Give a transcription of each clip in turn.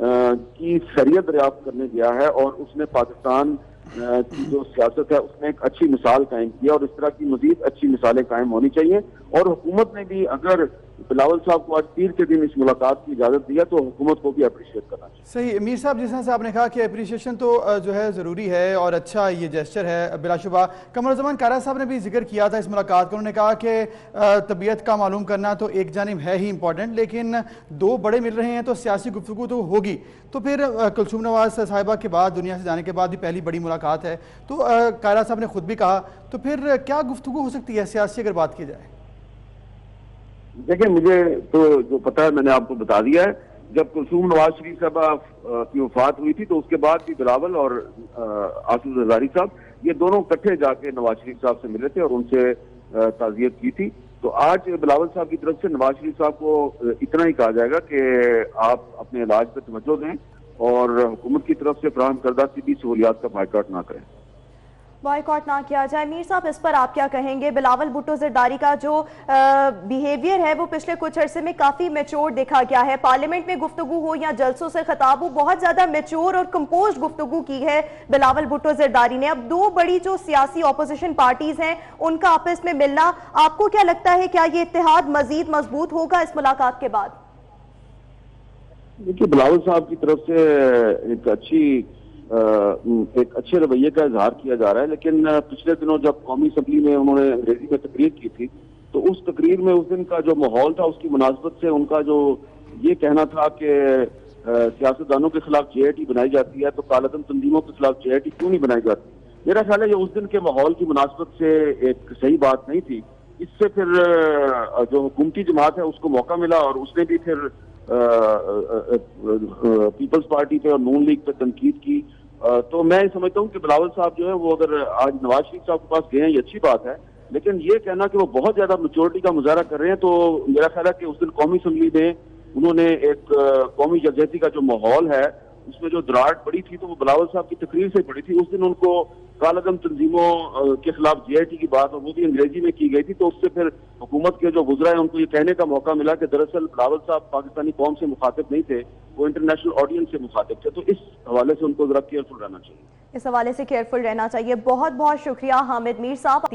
کی خیریت دریافت کرنے گیا ہے اور اس نے پاکستان کی جو سیاست ہے اس میں ایک اچھی مثال قائم کی ہے اور اس طرح کی مزید اچھی مثالیں قائم ہونی چاہیے. اور حکومت نے بھی اگر بلاول صاحب کو آج پیر کے دن اس ملاقات کی اجازت دیا تو حکومت کو بھی اپریشیٹ کرنا چاہیے. صحیح. امیر صاحب جس طرح سے آپ نے کہا کہ اپریشیشن تو جو ہے ضروری ہے اور اچھا یہ جیسچر ہے بلا شبہ. قمر الزمان کارا صاحب نے بھی ذکر کیا تھا اس ملاقات کا. انہوں نے کہا کہ طبیعت کا معلوم کرنا تو ایک جانب ہے ہی امپورٹنٹ، لیکن دو بڑے مل رہے ہیں تو سیاسی گفتگو تو ہوگی. تو پھر کلثوم نواز صاحبہ کے بعد دنیا سے جانے کے بعد بھی پہلی بڑی ملاقات ہے. تو کارا صاحب نے خود بھی کہا تو پھر کیا گفتگو ہو سکتی ہے سیاسی اگر بات کی جائے؟ دیکھیں مجھے تو جو پتہ ہے میں نے آپ کو بتا دیا ہے. جب کلثوم نواز شریف صاحبہ کی وفات ہوئی تھی تو اس کے بعد بھی بلاول اور آصف زرداری صاحب یہ دونوں اکٹھے جا کے نواز شریف صاحب سے ملے تھے اور ان سے تعزیت کی تھی. تو آج بلاول صاحب کی طرف سے نواز شریف صاحب کو اتنا ہی کہا جائے گا کہ آپ اپنے علاج پہ توجہ دیں اور حکومت کی طرف سے فراہم کردہ طبی سہولیات کا بائیکاٹ نہ کریں. بائیکاٹ نہ کیا جائے. میر صاحب اس پر آپ کیا کہیں گے؟ بلاول بھٹو زرداری کا جو بیہیویئر ہے وہ پچھلے کچھ عرصے میں کافی میچور دیکھا گیا ہے. پارلیمنٹ میں گفتگو ہو یا جلسوں سے خطاب ہو، بہت زیادہ میچور اور کمپوزڈ گفتگو کی ہے بلاول بھٹو زرداری نے. اب دو بڑی جو سیاسی اپوزیشن پارٹیز ہیں ان کا آپس میں ملنا، آپ کو کیا لگتا ہے کیا یہ اتحاد مزید مضبوط ہوگا اس ملاقات کے بعد؟ دیکھیے بلاول صاحب کی طرف سے ایک اچھے رویے کا اظہار کیا جا رہا ہے، لیکن پچھلے دنوں جب قومی اسمبلی میں انہوں نے انگریزی میں تقریر کی تھی تو اس تقریر میں اس دن کا جو ماحول تھا اس کی مناسبت سے ان کا جو یہ کہنا تھا کہ سیاستدانوں کے خلاف جے آئی ٹی بنائی جاتی ہے تو کالعدم تنظیموں کے خلاف جے آئی ٹی کیوں نہیں بنائی جاتی. میرا خیال ہے یہ اس دن کے ماحول کی مناسبت سے ایک صحیح بات نہیں تھی. اس سے پھر جو حکومتی جماعت ہے اس کو موقع ملا اور اس نے بھی پھر پیپلز پارٹی پہ اور نون لیگ پہ تنقید کی. تو میں سمجھتا ہوں کہ بلاول صاحب جو ہے وہ اگر آج نواز شریف صاحب کے پاس گئے ہیں یہ اچھی بات ہے، لیکن یہ کہنا کہ وہ بہت زیادہ میچورٹی کا مظاہرہ کر رہے ہیں تو میرا خیال ہے کہ اس دن قومی اسمبلی میں انہوں نے ایک قومی یکجہتی کا جو ماحول ہے اس میں جو دراڑ پڑی تھی تو وہ بلاول صاحب کی تقریر سے پڑی تھی. اس دن ان کو کالعدم تنظیموں کے خلاف جے آئی ٹی کی بات اور وہ بھی انگریزی میں کی گئی تھی، تو اس سے پھر حکومت کے جو وزراء ہیں ان کو یہ کہنے کا موقع ملا کہ دراصل بلاول صاحب پاکستانی قوم سے مخاطب نہیں تھے، وہ انٹرنیشنل آڈینس سے مخاطب تھے. تو اس حوالے سے ان کو ذرا کیئرفل رہنا چاہیے. اس حوالے سے کیئرفل رہنا چاہیے. بہت بہت شکریہ حامد میر صاحب.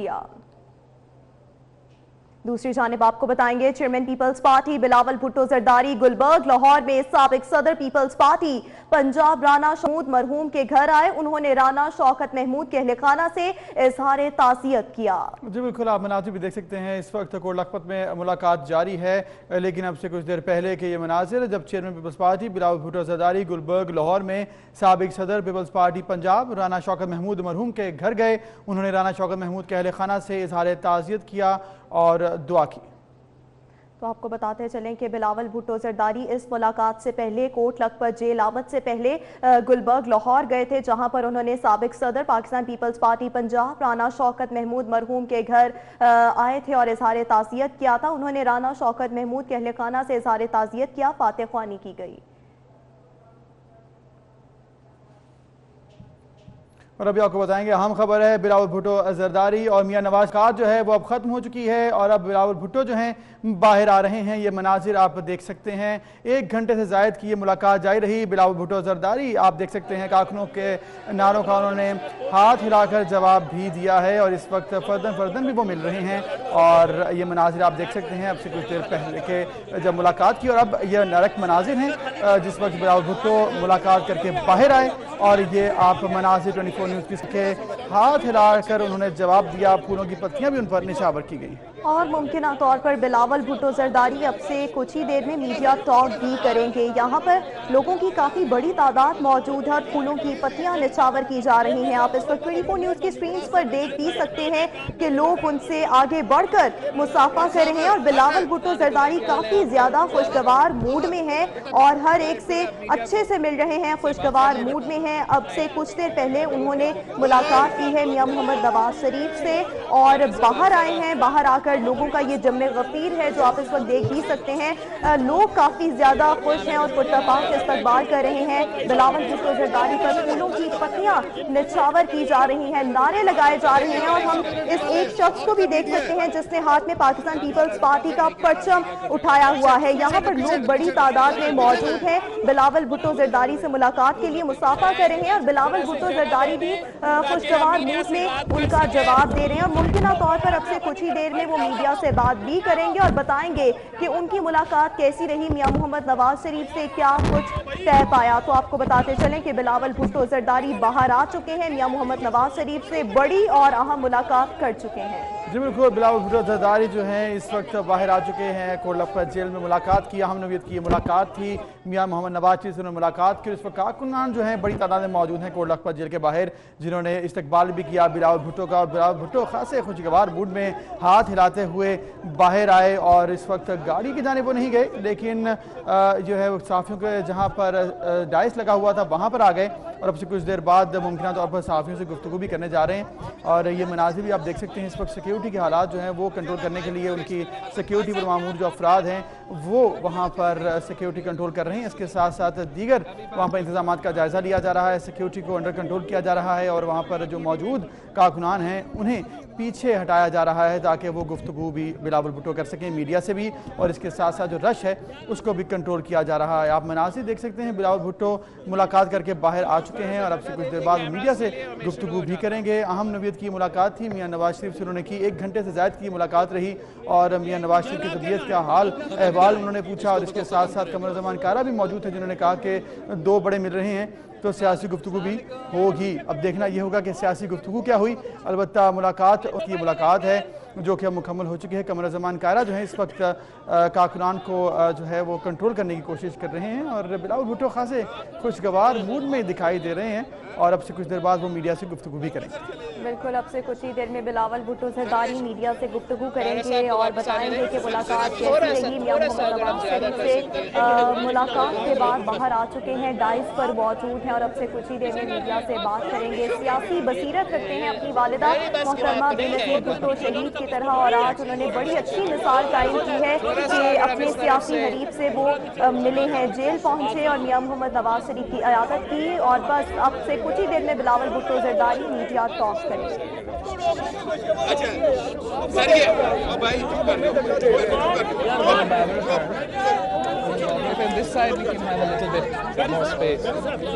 دوسری جانب آپ کو بتائیں گے چیئرمین پیپلز پارٹی بلاول بھٹو زرداری گلبرگ لاہور میں سابق صدر پیپلز پارٹی پنجاب رانا محمود مرحوم کے گھر آئے. انہوں نے رانا شوکت محمود کے اہل خانہ سے اظہار تعزیت کیا. جی بالکل، آپ مناظر بھی دیکھ سکتے ہیں. اس وقت کوٹ لکھپت میں ملاقات جاری ہے، لیکن اب سے کچھ دیر پہلے کے یہ مناظر جب چیئرمین پیپلز پارٹی بلاول بھٹو زرداری گلبرگ لاہور میں سابق صدر پیپلز پارٹی پنجاب رانا شوکت محمود مرحوم کے گھر گئے. انہوں نے رانا شوکت محمود کے اہل خانہ سے اظہار تعزیت کیا اور دعا کی. تو آپ کو بتاتے چلیں کہ بلاول بھٹو زرداری اس ملاقات سے پہلے کوٹ لکھپت جیل آمد سے پہلے گلبرگ لاہور گئے تھے، جہاں پر انہوں نے سابق صدر پاکستان پیپلز پارٹی پنجاب رانا شوکت محمود مرحوم کے گھر آئے تھے اور اظہار تعزیت کیا تھا. انہوں نے رانا شوکت محمود کے اہل خانہ سے اظہار تعزیت کیا، فاتح خوانی کی گئی. اور ابھی آپ کو بتائیں گے اہم خبر ہے بلاول بھٹو زرداری اور میاں نواز کا جو ہے وہ اب ختم ہو چکی ہے اور اب بلاول بھٹو جو ہیں باہر آ رہے ہیں. یہ مناظر آپ دیکھ سکتے ہیں. 1 گھنٹے سے زائد کی یہ ملاقات جاری رہی. بلاول بھٹو زرداری آپ دیکھ سکتے ہیں کاکنوں کے نعروں کا انہوں نے ہاتھ ہلا کر جواب بھی دیا ہے اور اس وقت فردن بھی وہ مل رہے ہیں. اور یہ مناظر آپ دیکھ سکتے ہیں اب سے کچھ دیر پہلے کے جب ملاقات کی اور اب یہ نرک مناظر ہیں جس وقت بلاول بھٹو ملاقات کر کے باہر آئے اور یہ آپ مناظر 24 نیوز کے ہاتھ ہلا کر انہوں نے جواب دیا. پھولوں کی پتیاں بھی ان پر نشاور کی گئی اور ممکنہ طور پر بلاول بھٹو زرداری اب سے کچھ ہی دیر میں میڈیا ٹاک بھی کریں گے. یہاں پر لوگوں کی کافی بڑی تعداد موجود ہے، پھولوں کی پتیاں نچھاور کی جا رہی ہیں. آپ اس وقت 24 نیوز کی سکرینز پر دیکھ بھی سکتے ہیں کہ لوگ ان سے آگے بڑھ کر مصافحہ کر رہے ہیں اور بلاول بھٹو زرداری کافی زیادہ خوشگوار موڈ میں ہیں اور ہر ایک سے اچھے سے مل رہے ہیں، خوشگوار موڈ میں ہیں. اب سے کچھ دیر پہلے انہوں نے ملاقات کی ہے میاں محمد نواز شریف سے اور باہر آئے ہیں. باہر آ کر لوگوں کا یہ جم غفیر ہے جو آپ اس وقت دیکھ ہی سکتے ہیں. لوگ کافی زیادہ خوش ہیں اور پرتپاک استقبال کر رہے ہیں. بلاول بھٹو زرداری پر پھولوں کی پتیاں نچھاور کی جا رہی ہیں, نعرے لگائے جا رہے ہیں, اور ہم اس ایک شخص کو بھی دیکھ سکتے ہیں جس نے ہاتھ میں پاکستان پیپلز پارٹی کا پرچم اٹھایا ہوا ہے. یہاں پر لوگ بڑی تعداد میں موجود ہیں, بلاول بھٹو زرداری سے ملاقات کے لیے مصافحہ کر رہے ہیں, اور بلاول بھٹو زرداری بھی خوشگوار موڈ میں ان کا جواب دے رہے ہیں, اور ممکنہ طور پر اب سے کچھ ہی دیر میں وہ میڈیا سے بات بھی کریں گے اور بتائیں گے کہ ان کی ملاقات کیسی رہی, میاں محمد نواز شریف سے کیا کچھ طے پایا. تو آپ کو بتاتے چلیں کہ بلاول بھٹو زرداری باہر آ چکے ہیں, میاں محمد نواز شریف سے بڑی اور اہم ملاقات کر چکے ہیں. جی بالکل, بلاول بھٹو زرداری جو ہیں اس وقت باہر آ چکے ہیں. کوٹ لکھپت جیل میں ملاقات کی, اہم نوعیت کی ملاقات تھی. میاں محمد نواز شریف سے انہوں نے ملاقات کی. اس وقت کارکنان جو ہیں بڑی تعداد میں موجود ہیں کوٹ لکھپت جیل کے باہر, جنہوں نے استقبال بھی کیا بلاول بھٹو کا. اور بلاول بھٹو خاصے خوشگوار موڈ میں ہاتھ ہلاتے ہوئے باہر آئے, اور اس وقت گاڑی کی جانب وہ نہیں گئے, لیکن جو ہے صحافیوں کے جہاں پر ڈائس لگا ہوا تھا وہاں پر آ گئے, اور اب سے کچھ دیر بعد ممکنہ طور پر صحافیوں سے گفتگو بھی کرنے جا رہے ہیں. اور یہ مناظر بھی آپ دیکھ سکتے ہیں, اس وقت سیکیورٹی کے حالات جو ہیں وہ کنٹرول کرنے کے لیے ان کی سیکیورٹی پر معمور جو افراد ہیں وہ وہاں پر سیکیورٹی کنٹرول کر رہے ہیں. اس کے ساتھ ساتھ دیگر وہاں پر انتظامات کا جائزہ لیا جا رہا ہے, سیکیورٹی کو انڈر کنٹرول کیا جا رہا ہے, اور وہاں پر جو موجود کارکنان ہیں انہیں پیچھے ہٹایا جا رہا ہے تاکہ وہ گفتگو بھی بلاول بھٹو کر سکیں میڈیا سے بھی, اور اس کے ساتھ ساتھ جو رش ہے اس کو بھی کنٹرول کیا جا رہا ہے. آپ مناظر دیکھ سکتے ہیں, بلاول بھٹو ملاقات کر کے باہر آ چکے ہیں, اور اب سے کچھ دیر بعد میڈیا سے گفتگو بھی کریں گے. اہم نوعیت کی ملاقات تھی, میاں نواز شریف سے انہوں نے کی, 1 گھنٹے سے زائد کی ملاقات رہی, اور میاں نواز شریف کی طبیعت کا حال احوال انہوں نے پوچھا. اور اس کے ساتھ ساتھ قمرالزمان کارا بھی موجود تھے, جنہوں نے کہا کہ 2 بڑے مل رہے ہیں تو سیاسی گفتگو بھی ہوگی. اب دیکھنا یہ ہوگا کہ سیاسی گفتگو کیا ہوئی. البتہ ملاقات کی ملاقات ہے جو کہ اب مکمل ہو چکی ہے. قمرالزمان کارا جو ہے اس وقت کارکنان کو جو ہے وہ کنٹرول کرنے کی کوشش کر رہے ہیں, اور بلاول بھٹو خاصے خوشگوار موڈ میں دکھائی دے رہے ہیں, اور اب سے کچھ دیر بعد وہ میڈیا سے گفتگو بھی کریں گے. بالکل, اب سے کچھ ہی دیر میں بلاول بھٹو زرداری میڈیا سے گفتگو کریں گے اور بتائیں گے کہ ملاقات کیسی رہی. میاں محمد نواز شریف سے ملاقات کے بعد باہر آ چکے ہیں, ڈائس پر موجود ہیں, اور اب سے کچھ ہی دیر میں میڈیا سے بات کریں گے. سیاسی بصیرت رکھتے ہیں اپنی والدہ محترمہ بے نظیر بھٹو شہید کی طرح, اور آج انہوں نے بڑی اچھی مثال قائم کی ہے کہ اپنے سیاسی حریف سے وہ ملے ہیں, جیل پہنچے اور میاں محمد نواز شریف کی عیادت کی, اور بس اب سے کچھ ہی دیر میں بلاول بھٹو زرداری میڈیا ٹاک کریں گے. This side we can have a little bit more space.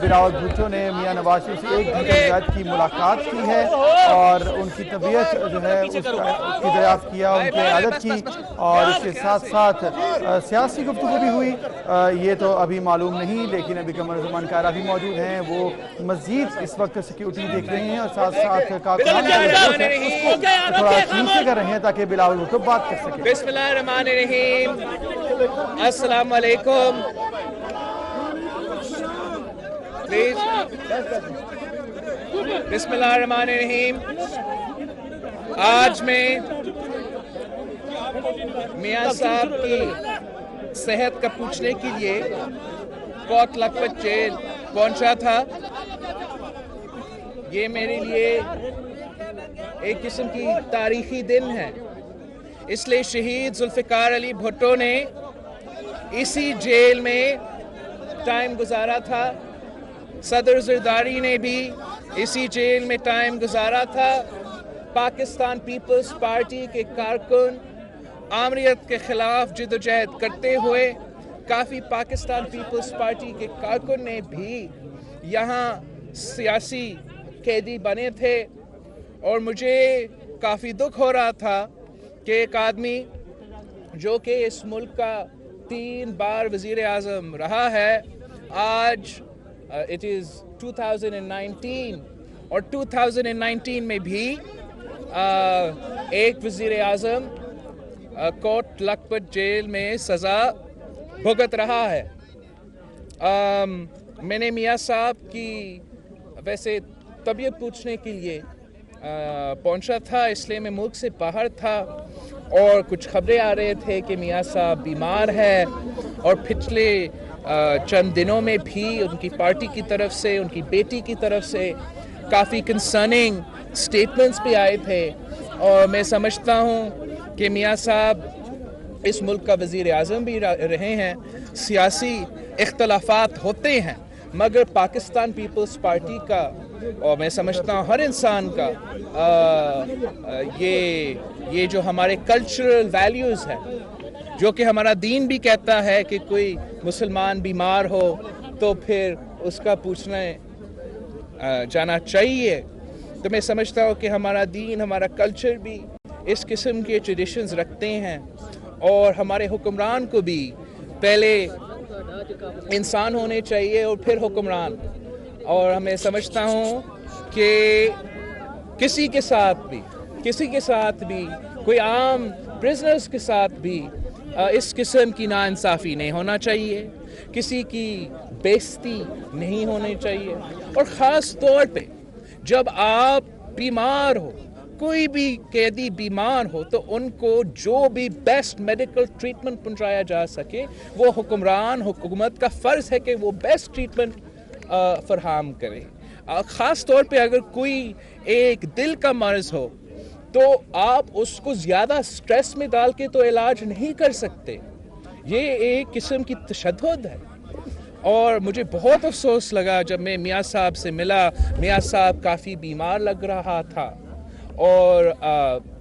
Bilawal Bhutto نے میاں نواز شریف سے 1 گھنٹے سے زیادہ کی ملاقات کی ہے, اور ان کی طبیعت جو ہے اس کی دریافت کیا, ان کی عیادت کی, اور اس کے ساتھ ساتھ سیاسی گفتگو بھی ہوئی. یہ تو ابھی معلوم نہیں, لیکن ابھی قمرالزمان کارا بھی موجود ہیں, وہ مزید اس وقت سیکیورٹی دیکھ رہے ہیں, اور ساتھ ساتھ کارکنان تھوڑا نیچے کر رہے ہیں تاکہ بلاول بھٹو بات کر سکیں. بسم اللہ الرحمن الرحیم, السلام علیکم. پلیز بسم اللہ الرحمن الرحیم. آج میں میاں صاحب کی صحت کا پوچھنے کے لیے کوٹ لکھپت جیل پہنچا تھا. یہ میرے لیے ایک قسم کی تاریخی دن ہے, اس لیے شہید ذوالفقار علی بھٹو نے اسی جیل میں ٹائم گزارا تھا, صدر زرداری نے بھی اسی جیل میں ٹائم گزارا تھا. پاکستان پیپلز پارٹی کے کارکن آمریت کے خلاف جدوجہد کرتے ہوئے کافی پاکستان پیپلز پارٹی کے کارکن نے بھی یہاں سیاسی قیدی بنے تھے, اور مجھے کافی دکھ ہو رہا تھا کہ ایک آدمی جو کہ اس ملک کا 3 بار وزیر اعظم رہا ہے. آج اٹ از 2019 اور 2019 میں بھی ایک وزیر اعظم کوٹ لکھپت جیل میں سزا بھگت رہا ہے. میں نے میاں صاحب کی ویسے طبیعت پوچھنے کے لیے پہنچا تھا، اس لیے میں ملک سے باہر تھا اور کچھ خبریں آ رہے تھے کہ میاں صاحب بیمار ہے اور پچھلے چند دنوں میں بھی ان کی پارٹی کی طرف سے، ان کی بیٹی کی طرف سے کافی کنسرننگ سٹیٹمنٹس بھی آئے تھے. اور میں سمجھتا ہوں کہ میاں صاحب اس ملک کا وزیر اعظم بھی رہے ہیں. سیاسی اختلافات ہوتے ہیں مگر پاکستان پیپلز پارٹی کا اور میں سمجھتا ہوں ہر انسان کا یہ جو ہمارے کلچرل ویلیوز ہیں، جو کہ ہمارا دین بھی کہتا ہے کہ کوئی مسلمان بیمار ہو تو پھر اس کا پوچھنا جانا چاہیے. تو میں سمجھتا ہوں کہ ہمارا دین، ہمارا کلچر بھی اس قسم کے ٹریڈیشنز رکھتے ہیں اور ہمارے حکمران کو بھی پہلے انسان ہونے چاہیے اور پھر حکمران. اور میں سمجھتا ہوں کہ کسی کے ساتھ بھی کوئی عام پرزنرز کے ساتھ بھی اس قسم کی ناانصافی نہیں ہونا چاہیے، کسی کی بےعزتی نہیں ہونی چاہیے. اور خاص طور پہ جب آپ بیمار ہو، کوئی بھی قیدی بیمار ہو، تو ان کو جو بھی بیسٹ میڈیکل ٹریٹمنٹ پہنچایا جا سکے وہ حکومت کا فرض ہے کہ وہ بیسٹ ٹریٹمنٹ فراہم کرے. خاص طور پہ اگر کوئی ایک دل کا مرض ہو تو آپ اس کو زیادہ سٹریس میں ڈال کے تو علاج نہیں کر سکتے. یہ ایک قسم کی تشدد ہے. اور مجھے بہت افسوس لگا جب میں میاں صاحب سے ملا. میاں صاحب کافی بیمار لگ رہا تھا اور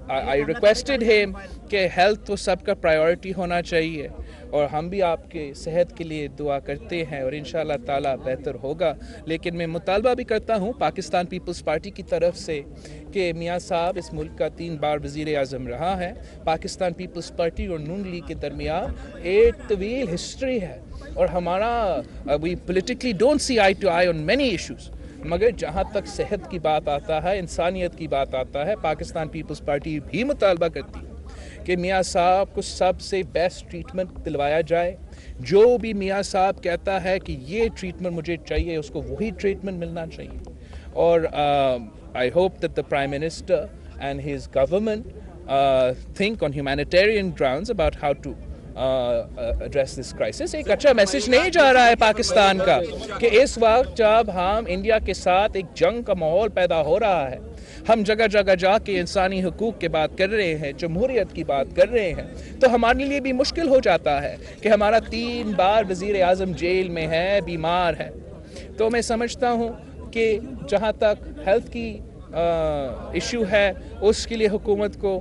I requested him کہ ہیلتھ تو سب کا پرائیورٹی ہونا چاہیے اور ہم بھی آپ کے صحت کے لیے دعا کرتے ہیں اور انشاءاللہ تعالیٰ بہتر ہوگا. لیکن میں مطالبہ بھی کرتا ہوں پاکستان پیپلز پارٹی کی طرف سے کہ میاں صاحب اس ملک کا 3 بار وزیر اعظم رہا ہے. پاکستان پیپلز پارٹی اور نون لیگ کے درمیان ایک طویل ہسٹری ہے اور ہمارا we politically don't see eye to eye on many issues. مگر جہاں تک صحت کی بات آتا ہے، انسانیت کی بات آتا ہے، پاکستان پیپلز پارٹی بھی مطالبہ کرتی ہے کہ میاں صاحب کو سب سے بیسٹ ٹریٹمنٹ دلوایا جائے. جو بھی میاں صاحب کہتا ہے کہ یہ ٹریٹمنٹ مجھے چاہیے، اس کو وہی ٹریٹمنٹ ملنا چاہیے. اور I hope that the Prime Minister and his government think on humanitarian grounds about how to address this crisis. ایک اچھا میسج نہیں جا رہا ہے پاکستان کا کہ اس وقت جب ہم انڈیا کے ساتھ ایک جنگ کا ماحول پیدا ہو رہا ہے، ہم جگہ جگہ جا کے انسانی حقوق کی بات کر رہے ہیں، جمہوریت کی بات کر رہے ہیں، تو ہمارے لیے بھی مشکل ہو جاتا ہے کہ ہمارا 3 بار وزیر اعظم جیل میں ہے، بیمار ہے. تو میں سمجھتا ہوں کہ جہاں تک ہیلتھ کی ایشو ہے اس کے لیے حکومت کو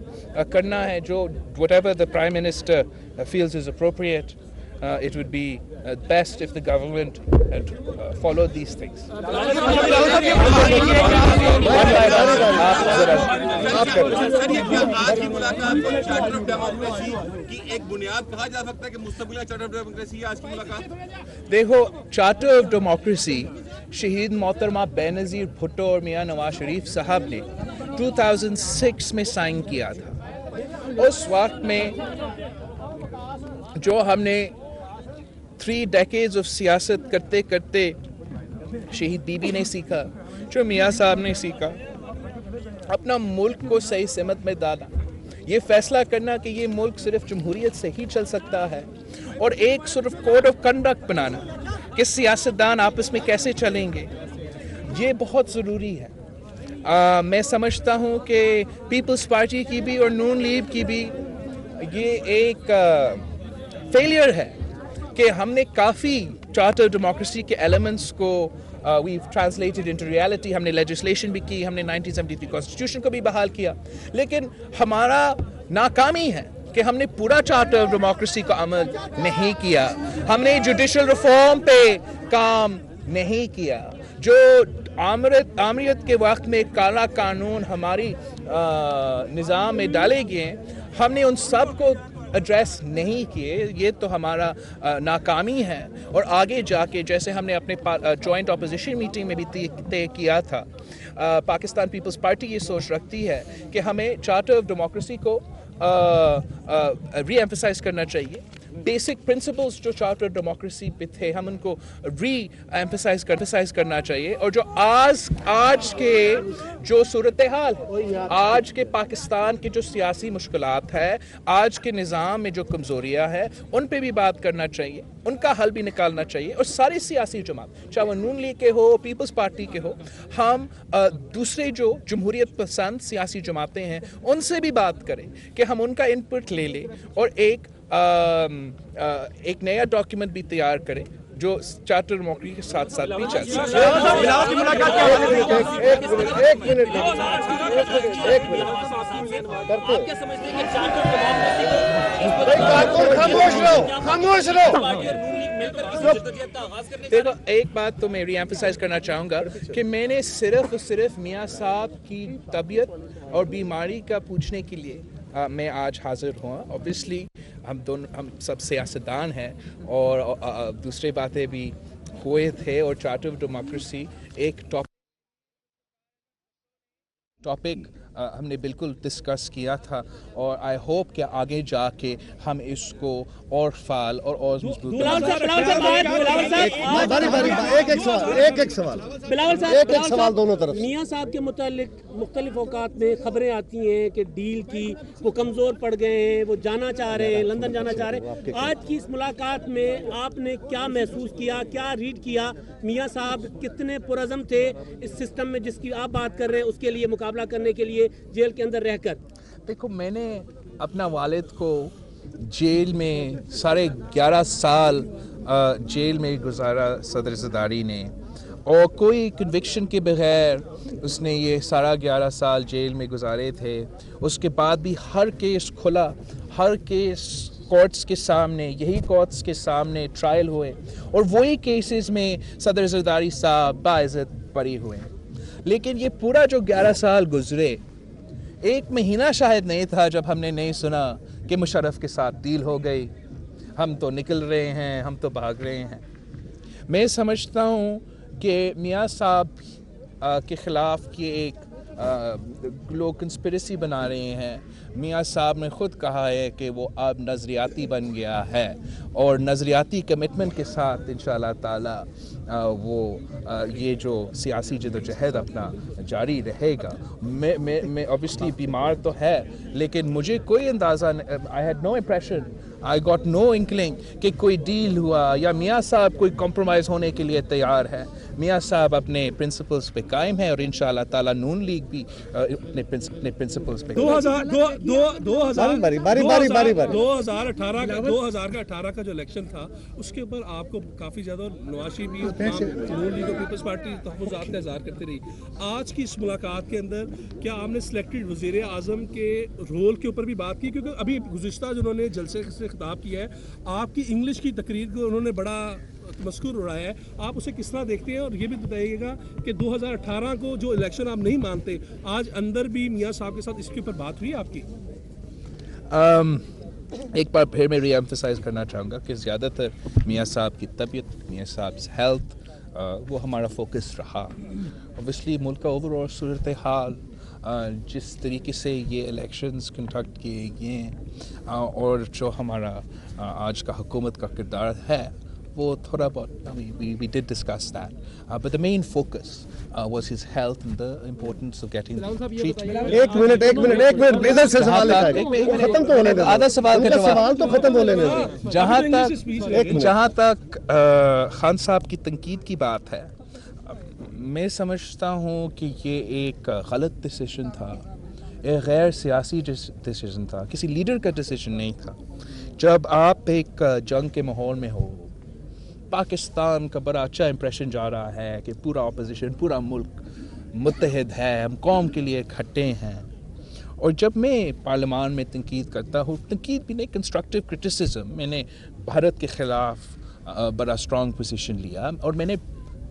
کرنا ہے جو whatever the Prime Minister feels is appropriate. It would be best if the government had followed these things. دیکھو، چارٹر آف ڈیموکریسی شہید محترمہ بینظیر بھٹو اور میاں نواز شریف صاحب نے 2006 میں سائن کیا تھا. اس وقت میں جو ہم نے 3 decades of سیاست کرتے کرتے شہید بی بی نے سیکھا، جو میاں صاحب نے سیکھا، اپنا ملک کو صحیح سمت میں ڈالا. یہ فیصلہ کرنا کہ یہ ملک صرف جمہوریت سے ہی چل سکتا ہے اور ایک صرف کوڈ آف کنڈکٹ بنانا کہ سیاستدان آپس میں کیسے چلیں گے، یہ بہت ضروری ہے. میں سمجھتا ہوں کہ پیپلز پارٹی کی بھی اور نون لیگ کی بھی یہ ایک فیلئر ہے کہ ہم نے کافی چارٹر ڈیموکریسی کے ایلیمنٹس کو we've translated into reality. ہم نے لیجسلیشن بھی کی، ہم نے 1973 کانسٹیٹیوشن کو بھی بحال کیا، لیکن ہمارا ناکامی ہے کہ ہم نے پورا چارٹر آف ڈیموکریسی کو عمل نہیں کیا. ہم نے جوڈیشل ریفارم پہ کام نہیں کیا. جو آمریت کے وقت میں کالا قانون ہماری نظام میں ڈالے گئے ہیں، ہم نے ان سب کو ایڈریس نہیں کیے، یہ تو ہمارا ناکامی ہے. اور آگے جا کے جیسے ہم نے اپنے جوائنٹ اپوزیشن میٹنگ میں بھی طے کیا تھا، پاکستان پیپلز پارٹی یہ سوچ رکھتی ہے کہ ہمیں چارٹر آف ڈیموکریسی کو ری ایمفسائز کرنا چاہیے. بیسک پرنسپلز جو چارٹر ڈیموکریسی پہ تھے ہم ان کو ری ایمفسائز کرنا چاہیے. اور جو آج کے جو صورتحال ہے، آج کے پاکستان کی جو سیاسی مشکلات ہے، آج کے نظام میں جو کمزوریاں ہیں، ان پہ بھی بات کرنا چاہیے، ان کا حل بھی نکالنا چاہیے. اور ساری سیاسی جماعت، چاہے وہ نون لیگ کے ہو، پیپلز پارٹی کے ہو، ہم دوسرے جو جمہوریت پسند سیاسی جماعتیں ہیں ان سے بھی بات کریں کہ ہم ان کا انپٹ لے لیں اور ایک نیا ڈاکیومنٹ بھی تیار کریں جو چارٹر ڈیموکریسی کے ساتھ ساتھ بھی چل سکے. دیکھو، ایک بات تو میں ری ایمفسائز کرنا چاہوں گا کہ میں نے صرف میاں صاحب کی طبیعت اور بیماری کا پوچھنے کے لیے میں آج حاضر ہوں. اوبیسلی ہم سب سیاستدان ہیں اور دوسری باتیں بھی ہوئے تھے، اور چارٹر آف ڈیموکریسی ایک ٹاپک ہم نے بالکل ڈسکس کیا تھا. اور آئی ہوپ کہ آگے جا کے ہم اس کو اور فعال اور مضبوط ایک سوال دونوں طرف. میاں صاحب کے متعلق مختلف اوقات میں خبریں آتی ہیں کہ ڈیل کی وہ کمزور پڑ گئے ہیں، وہ جانا چاہ رہے ہیں، لندن جانا چاہ رہے ہیں. آج کی اس ملاقات میں آپ نے کیا محسوس کیا، کیا ریڈ کیا؟ میاں صاحب کتنے پرعزم تھے اس سسٹم میں جس کی آپ بات کر رہے ہیں اس کے لیے مقابلہ کرنے کے لیے جیل کے اندر رہ کر؟ دیکھو، میں نے اپنا والد کو جیل میں 11.5 سال جیل میں گزارا صدر زرداری نے، اور کوئی کنوکشن کے بغیر اس نے یہ 11.5 سال جیل میں گزارے تھے. اس کے بعد بھی ہر کیس کھلا، ہر کیس کورٹس کے سامنے، یہی کورٹس کے سامنے ٹرائل ہوئے، اور وہی کیسز میں صدر زرداری صاحب باعزت بری ہوئے. لیکن یہ پورا جو 11 سال گزرے، 1 مہینہ شاید نہیں تھا جب ہم نے نہیں سنا کہ مشرف کے ساتھ ڈیل ہو گئی، ہم تو نکل رہے ہیں، ہم تو بھاگ رہے ہیں. میں سمجھتا ہوں کہ میاں صاحب کے خلاف کی ایک لوگ کنسپریسی بنا رہے ہیں. میاں صاحب نے خود کہا ہے کہ وہ اب نظریاتی بن گیا ہے، اور نظریاتی کمٹمنٹ کے ساتھ انشاءاللہ تعالی وہ یہ جو سیاسی جدوجہد اپنا جاری رہے گا. میں obviously بیمار تو ہے، لیکن مجھے کوئی اندازہ I had no impression, I got no inkling کہ کوئی ڈیل ہوا یا میاں صاحب کوئی کمپرومائز ہونے کے لیے تیار ہے. میاں صاحب اپنے پرنسپلز پہ قائم ہے، اور انشاءاللہ تعالی نون لیگ بھی اپنے پرنسپلز پہ. 2018 کا جو الیکشن تھا اس کے اوپر آپ کو کافی زیادہ نواز شریف بھی نون لیگ اور پیپلز پارٹی تحفظات کا اظہار کرتے رہی. آج کی اس ملاقات کے اندر کیا آپ نے سلیکٹڈ وزیر اعظم کے رول کے اوپر بھی بات کی؟ کیونکہ ابھی گزشتہ جنہوں نے جلسے سے خطاب کیا ہے، آپ کی انگلش کی تقریر کو انہوں نے بڑا مذکور اڑایا ہے، آپ اسے کس طرح دیکھتے ہیں؟ اور یہ بھی بتائیے گا کہ 2018 کو جو الیکشن آپ نہیں مانتے، آج اندر بھی میاں صاحب کے ساتھ اس کے اوپر بات ہوئی آپ کی؟ ایک بار پھر میں ری ایمفسائز کرنا چاہوں گا کہ زیادہ تر میاں صاحب کی طبیعت، میاں صاحب ہیلتھ، وہ ہمارا فوکس رہا. اوبیسلی ملک کا اوور آل صورتحال، جس طریقے سے یہ الیکشنز کنڈکٹ کیے گئے ہیں، اور جو ہمارا آج کا حکومت کا کردار ہے، وہ تھوڑا بہت we did discuss that, but the main focus was his health and the importance of getting treatment. ایک منٹ ادھر سے سوال ختم تو ہونے دیں، آدھا سوال کا سوال تو ختم ہونے دیں. جہاں تک خان صاحب کی تنقید کی بات ہے، میں سمجھتا ہوں کہ یہ ایک غلط ڈیسیژن تھا، ایک غیر سیاسی ڈیسیژن تھا، کسی لیڈر کا ڈیسیژن نہیں تھا. جب آپ ایک جنگ کے ماحول میں ہو، پاکستان کا بڑا اچھا امپریشن جا رہا ہے کہ پورا اپوزیشن، پورا ملک متحد ہے، ہم قوم کے لیے اکٹھے ہیں، اور جب میں پارلیمان میں تنقید کرتا ہوں، تنقید بھی نہیں، کنسٹرکٹیو کرٹیسزم، میں نے بھارت کے خلاف بڑا اسٹرانگ پوزیشن لیا، اور میں نے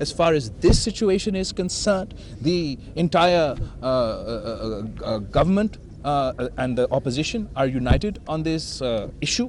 as far as this situation is concerned, the entire government and the opposition are united on this issue,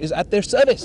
is at their service।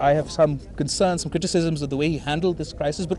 I have some concerns, some criticisms of the way he handled this crisis, but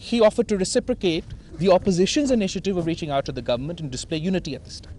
he offered to reciprocate the opposition's initiative of reaching out to the government and display unity at this time.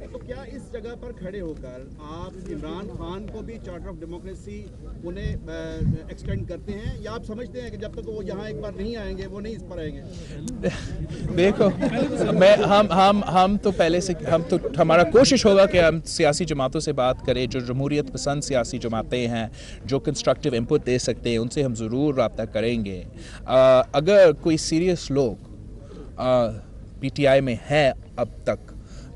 تو کیا اس جگہ پر کھڑے ہو کر آپ عمران خان کو بھی charter of democracy انہیں extend کرتے ہیں، یا آپ سمجھتے ہیں کہ جب تک وہ یہاں ایک بار نہیں آئیں گے وہ نہیں اس پر آئیں گے؟ دیکھو ہم تو پہلے سے ہمارا کوشش ہوگا کہ ہم سیاسی جماعتوں سے بات کریں جو جمہوریت پسند سیاسی جماعتیں ہیں، جو کنسٹرکٹیو انپٹ دے سکتے ہیں، ان سے ہم ضرور رابطہ کریں گے. اگر کوئی سیریس لوگ پی ٹی آئی میں ہیں اب تک،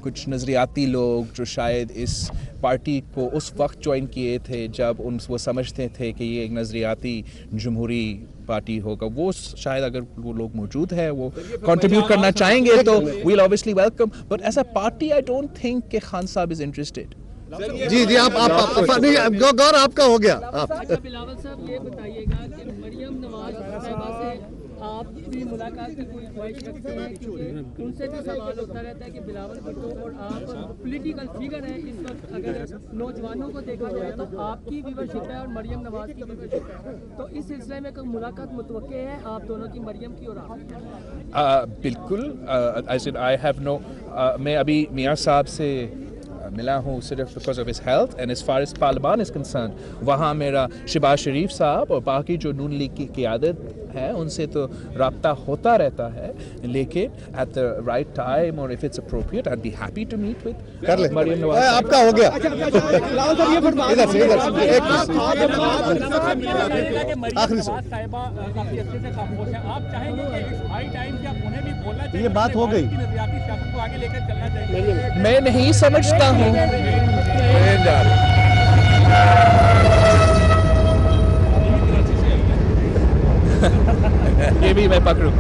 کچھ نظریاتی لوگ جو شاید اس پارٹی کو اس وقت جوائن کیے تھے جب وہ سمجھتے تھے کہ یہ ایک نظریاتی جمہوری پارٹی ہوگا، وہ شاید اگر وہ لوگ موجود ہیں وہ کنٹریبیوٹ کرنا چاہیں گے تو well obviously welcome, but as a party I don't think کہ خان صاحب is interested. جی آپ غور آپ کا ہو گیا. بلاول صاحب یہ بتائیے گا کہ مریم نواز صاحبہ سے آپ بھی ملاقات کی کوئی خواہش رکھتے ہیں؟ کیونکہ ان سے بھی سوال ہوتا رہتا ہے کہ بلاول بھٹو اور آپ پولیٹیکل فگر ہیں اس وقت، اگر نوجوانوں کو دیکھا جائے تو آپ کی ویورشپ ہے اور مریم نواز کی ویورشپ ہے، تو اس سلسلے میں کوئی ملاقات متوقع ہے آپ دونوں کی، مریم کی اور آپ؟ بالکل. میں ابھی میاں صاحب سے ملا ہوں صرف because of his health, and as far as پارلیمان از کنسرنڈ وہاں میرا شہباز شریف صاحب اور باقی جو نون لیگ کی قیادت ہے ان سے تو رابطہ ہوتا رہتا ہے، لیکن ایٹ دا رائٹ ٹائم اور if it's appropriate I be happy to meet with Maryam Nawaz. آپ کا ہو گیا. یہ بات ہو گئی. میں نہیں سمجھتا ہوں یہ بھی میں پکڑوں.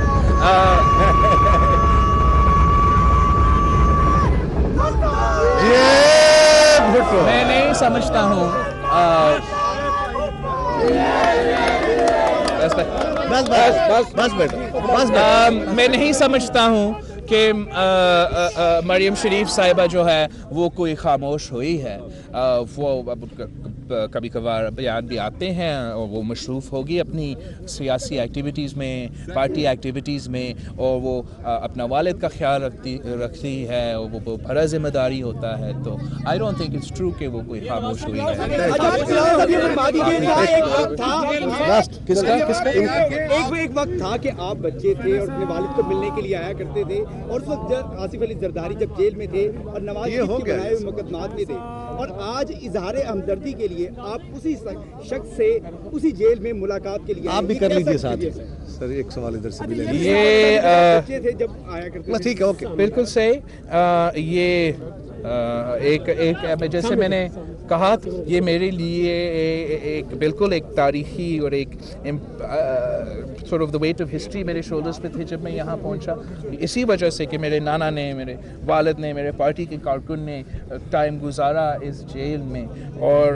میں نہیں سمجھتا ہوں میں نہیں سمجھتا ہوں کہ مریم شریف صاحبہ جو ہے وہ کوئی خاموش ہوئی ہے. وہ کبھی کبھار بیان بھی آتے ہیں اور وہ مصروف ہوگی اپنی سیاسی ایکٹیویٹیز میں، پارٹی ایکٹیویٹیز میں، اور وہ اپنا والد کا خیال رکھتی ہے اور وہ بڑا ذمہ داری ہوتا ہے. تو I don't think it's true کہ وہ کوئی خاموش ہوئی ہے. ایک وقت تھا کہ آپ بچے تھے اور اپنے والد کو ملنے کے لیے آیا کرتے تھے، اور اس وقت آصف علی زرداری جب جیل میں تھے اور نواز شریف کے بنائے ہوئے مقدمات میں تھے، اور آج اظہار ہمدردی کے لیے آپ اسی شخص سے اسی جیل میں ملاقات کے لیے آپ بھی کر لیجیے ساتھ. سر ایک سوال ادھر سے بھی لے لیجیے. یہ بچے تھے جب آیا کرتے تھے. ٹھیک ہے، اوکے، بالکل صحیح. یہ ایک جیسے میں نے کہا یہ میرے لیے ایک بالکل ایک تاریخی اور ایک sort of the weight of history میرے شولڈرز پہ تھے جب میں یہاں پہنچا، اسی وجہ سے کہ میرے نانا نے، میرے والد نے، میرے پارٹی کے کارکن نے ٹائم گزارا اس جیل میں، اور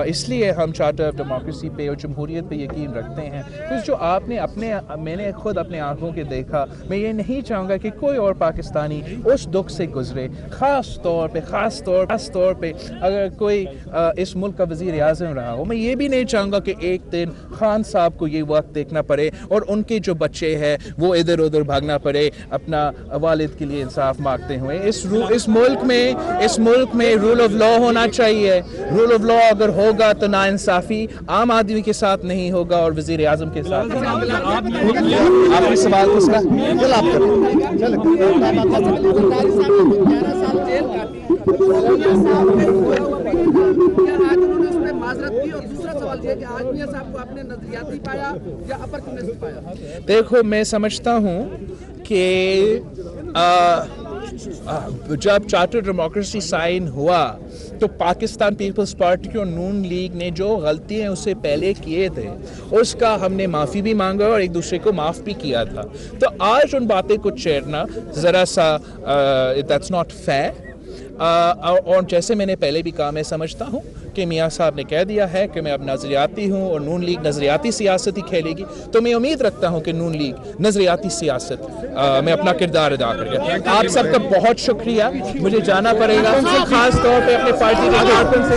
اس لیے ہم چارٹر آف ڈیموکریسی پہ اور جمہوریت پہ یقین رکھتے ہیں. تو جو آپ نے میں نے خود اپنے آنکھوں کے دیکھا، میں یہ نہیں چاہوں گا کہ کوئی اور پاکستانی اس دکھ سے گزرے، خاص طور پہ اگر کوئی اس ملک کا وزیر اعظم رہا ہو. میں یہ بھی نہیں چاہوں گا کہ ایک دن خان صاحب کو یہ وقت دیکھنا پڑے اور ان کے جو بچے ہیں وہ ادھر ادھر بھاگنا پڑے اپنا والد کے لیے انصاف مانگتے ہوئے. اس ملک میں رول آف لا ہونا چاہیے. رول آف لا اگر ہوگا تو نا انصافی عام آدمی کے ساتھ نہیں ہوگا اور وزیر اعظم کے ساتھ. آپ اس سوال کو دیکھو، میں سمجھتا ہوں کہ جب چارٹر ڈیموکریسی سائن ہوا تو پاکستان پیپلز پارٹی اور نون لیگ نے جو غلطی ہیں اس سے پہلے کیے تھے اس کا ہم نے معافی بھی مانگا اور ایک دوسرے کو معاف بھی کیا تھا. تو آج ان باتیں کو چھیڑنا ذرا سا دیٹس ناٹ فیئر. اور جیسے میں نے پہلے بھی کہا، میں سمجھتا ہوں کہ میاں صاحب نے کہہ دیا ہے کہ میں اب نظریاتی ہوں اور نون لیگ نظریاتی سیاست ہی کھیلے گی. تو میں امید رکھتا ہوں کہ نون لیگ نظریاتی سیاست میں اپنا کردار ادا کرے گا. آپ سب کا بہت شکریہ. مجھے جانا پڑے گا خاص طور پہ اپنے پارٹی کے کارکن سے.